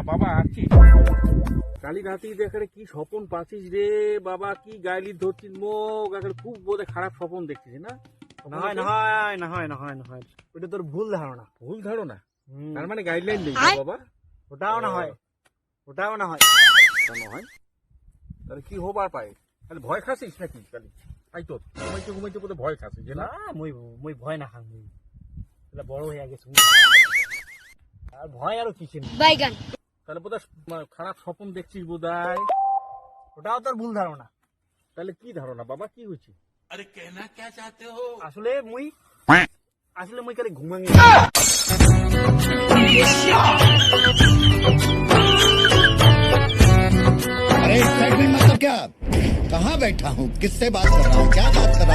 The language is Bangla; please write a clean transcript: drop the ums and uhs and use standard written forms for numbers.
বাবা আছিস কালি রাতে দেখে কি স্বপন পাচ্ছিস রে বাবা, কি গাইলি ধরছিস মুখ, খুব বোধহয় খারাপ স্বপন দেখছিস না? ওটা তোর ভুল ধারণা। ভুল ধারণা? তার মানে গাইডলাইন নেই বাবা? ওটাও না হয়। তাহলে কি হবার পায়? তাহলে ভয় খাসিস নাকি কালি? তাই তো ঘুমাইতে বোধহয় ভয় খাসিস না? মুই ভয় না খাং, বড় হয়ে গেছে আর ভয় আরো কিছু নেই। তাহলে বোধহয় খারাপ স্বপন দেখছিস বোধহয়। ওটাও তোর ভুল ধারণা। তাহলে কি ধারণা বাবা, কি হয়েছে? আসলে মুই খালি ঘুমাই। अरे मतलब क्या, कहाँ बैठा हूँ, किससे बात कर रहा हूँ, क्या बात कर रहा हूँ।